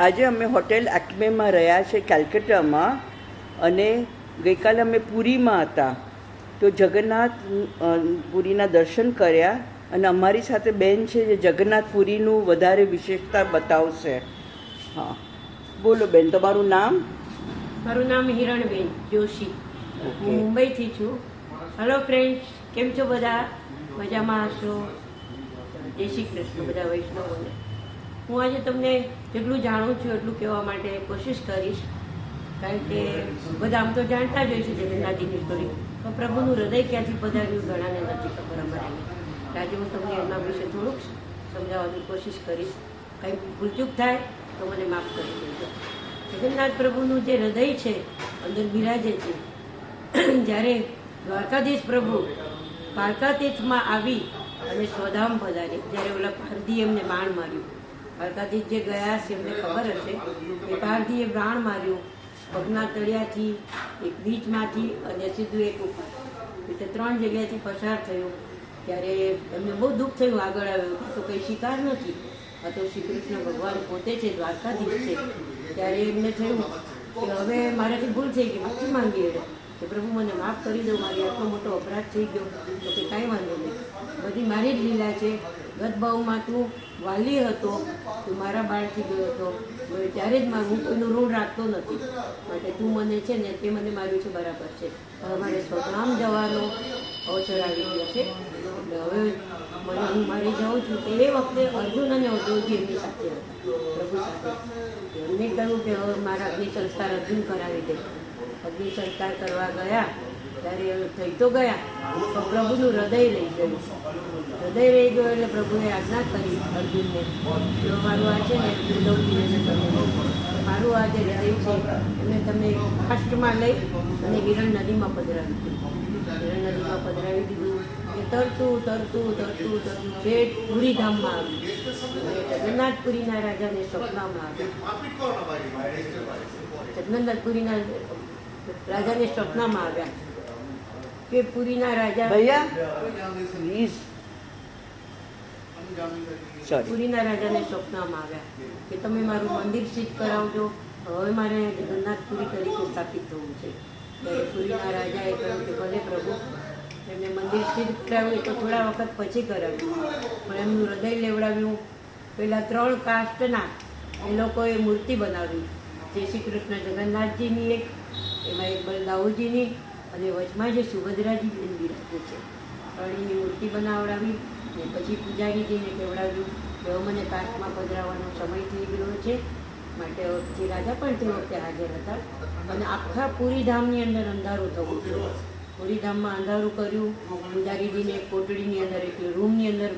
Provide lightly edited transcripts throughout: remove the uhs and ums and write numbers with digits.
આજે અમે હોટેલ એક્મેમાં રહ્યા છે કેલ્કટામાં, અને ગઈકાલે અમે પુરીમાં હતા. તો જગન્નાથ પુરીના દર્શન કર્યા, અને અમારી સાથે બેન છે જે જગન્નાથ પુરીનું વધારે વિશેષતા બતાવશે. હા, બોલો બેન, તમારું નામ? મારું નામ હિરણબેન જોશી. હું મુંબઈથી છું. હેલો ફ્રેન્ડ્સ, કેમ છો બધા? મજામાં હશો? જય શ્રી કૃષ્ણ બધા વૈષ્ણવોને. હું આજે તમને જેટલું જાણું છું એટલું કહેવા માટે કોશિશ કરીશ, કારણ કે બધા આમ તો જાણતા જ હોય છે જગન્નાથજીની સ્ટોરી, પણ પ્રભુનું હૃદય ક્યાંથી પધાર્યું ઘણાને નથી ખબર અમારે. આજે હું તમને એના વિશે થોડુંક સમજાવવાની કોશિશ કરીશ. કંઈ ભૂલચૂક થાય તો મને માફ કરી દેજો. જગન્નાથ પ્રભુનું જે હૃદય છે અંદર બિરાજે છે. જ્યારે દ્વારકાધીશ પ્રભુ દ્વારકાતીર્થમાં આવી અને સ્વધામ પધારે, જ્યારે ઓલા પારધીએ એમને બાણ માર્યું, દ્વારકાધીશ જે ગયા છે એમને ખબર હશે કે પારધીએ બાણ માર્યું પગના તળિયાથી, એક બીચમાંથી અને સીધું એક ઉપર, એટલે 3 જગ્યાએથી પસાર થયું. ત્યારે એમને બહુ દુઃખ થયું. આગળ આવ્યું તો કંઈ શિકાર નથી, આ તો શ્રી કૃષ્ણ ભગવાન પોતે છે, દ્વારકાધીશ છે. ત્યારે એમને થયું કે હવે મારાથી ભૂલ થઈ ગઈ, માફી માંગી એટલે કે પ્રભુ મને માફ કરી દો, મારી આટલો મોટો અપરાધ થઈ ગયો. તો કે કાંઈ વાંધો નહીં, બધી મારી જ લીલા છે. ગતભાવમાં તું વાલી હતો, તું મારા બાળથી ગયો હતો, ત્યારે જ હું કોઈનું ઋણ રાખતો નથી, માટે તું મને છે ને તે મને માર્યું છે બરાબર છે. હવે મારે સ્વધામ જવાનો અવસર આવી ગયો છે. એટલે હવે હું મારી જાઉં છું. તો એ વખતે અર્જુન અને ઉદ્ધવજી એમની સાથે હતા, પ્રભુ સાથે. એમને કહ્યું કે હવે મારા અગ્નિ સંસ્કાર અર્જુન કરાવી દે. અગ્નિ સંસ્કાર કરવા ગયા ત્યારે થઈ તો ગયા, તો પ્રભુનું હૃદય રહી ગયું. હૃદય રહી ગયું એટલે પ્રભુએ આજ્ઞા કરી અર્જુનને, જો મારું આ છે ને ઉદ્ધવજીને તમે મારું આ જે હૃદય છે એને તમે કાષ્ટમાં લઈ અને હિરણ નદીમાં પધરાવી દીધું. હિરણ નદીમાં પધરાવી દીધું એ તરતું તરતું તરતું તરતું છેક પુરીધામમાં આવ્યું. જગન્નાથપુરીના રાજાને સ્વપ્નમાં આવ્યું. જગન્નાથપુરીના રાજાને સ્વપ્નમાં આવ્યા કે પુરીના રાજા પુરીના રાજાને સ્વપ્નમાં આવ્યા કે તમે મારું મંદિર સિદ્ધ કરાવજો, હવે મારે જગન્નાથપુરી તરીકે સ્થાપિત થવું છે. ત્યારે પુરીના રાજાએ કહ્યું કે ભલે પ્રભુ, એમને મંદિર સિદ્ધ કરાવ્યું તો થોડા વખત પછી કરાવ્યું, પણ એમનું હૃદય લેવડાવ્યું. પેલા 3 કાસ્ટના એ લોકોએ મૂર્તિ બનાવી, જય શ્રી કૃષ્ણ જગન્નાથજીની એક, એમાં એક બલદાઉજીની, અને વચમાં જે સુભદ્રાજી બિરાજે છે, અણીની મૂર્તિ બનાવડાવી. ને પછી પૂજારીજીને કહેવડાવ્યું કે હવે મને કાસ્ટમાં પધરાવવાનો સમય થઈ ગયો છે, માટે જે રાજા પણ તે વખતે હાજર હતા. અને આખા પુરીધામની અંદર અંધારું થવું જોઈએ. પુરીધામમાં અંધારું કર્યું. પૂજારીજીને કોટડીની અંદર, એટલે રૂમની અંદર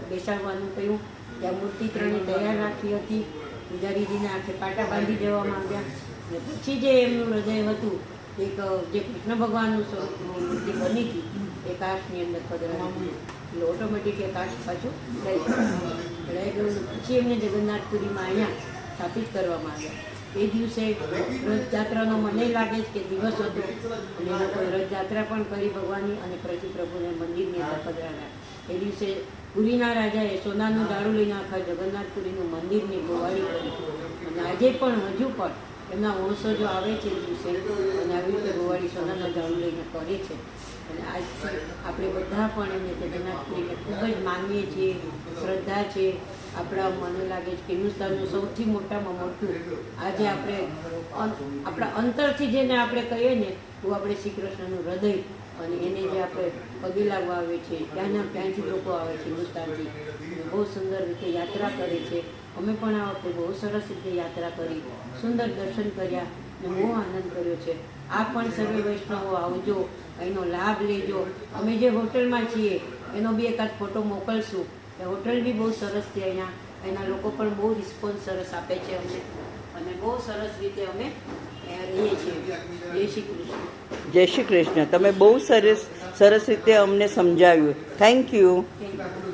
બેસાડવાનું કહ્યું. ત્યાં મૂર્તિ 3 તૈયાર રાખી હતી. પૂજારીજીને આખે પાટા બાંધી દેવામાં આવ્યા. અને પછી જે એમનું હૃદય હતું, એક જે કૃષ્ણ ભગવાનનું મૂર્તિ બની હતી, એ કાષ્ટની અંદર પધરાવી, એટલે ઓટોમેટિક એ કાષ્ટ પાછું લઈ ગયું. પછી એમને જગન્નાથપુરીમાં અહીંયા સ્થાપિત કરવામાં આવ્યા. એ દિવસે રથયાત્રાનો મને લાગે છે કે દિવસ હતો, અને એ લોકોએ રથયાત્રા પણ કરી ભગવાનની, અને પછી પ્રભુને મંદિરની અંદર પધરાવ્યા. એ દિવસે પુરીના રાજાએ સોનાનું દારૂ લઈને આખા જગન્નાથપુરીનું મંદિરની ગોવાળી કરી. અને આજે પણ હજુ પણ એમના વંશજો આવે છે એ દિવસે, અને આવી રીતે ગોવાળી સોનાના દારૂ લઈને કરે છે. અને આજથી આપણે બધા પણ એમને જગન્નાથપુરીને ખૂબ જ માનીએ છીએ, શ્રદ્ધા છે. આપણા મને લાગે છે કે હિન્દુસ્તાનનું સૌથી મોટામાં મોટું આજે આપણે આપણા અંતરથી જેને આપણે કહીએ ને, એવું આપણે શ્રી કૃષ્ણનું હૃદય, અને એને જે આપણે પગે લાગવા આવે છે, ત્યાંથી લોકો આવે છે હિન્દુસ્તાનથી, બહુ સુંદર રીતે યાત્રા કરે છે. અમે પણ આ વખતે બહુ સરસ રીતે યાત્રા કરી, સુંદર દર્શન કર્યા, અને બહુ આનંદ કર્યો છે. આ પણ સર્વે વૈષ્ણવો આવજો, એનો લાભ લેજો. અમે જે હોટલમાં છીએ એનો બી એકાદ ફોટો મોકલશું. એ હોટલ બી બહુ સરસ છે અહીંયા, એના લોકો પણ બહુ રિસ્પોન્સ સરસ આપે છે અમને, અને બહુ સરસ રીતે અમે રહીએ છીએ. જય શ્રી કૃષ્ણ. જય શ્રી કૃષ્ણ. તમે બહુ સરસ રીતે અમને સમજાવ્યું. Thank you. Thank you.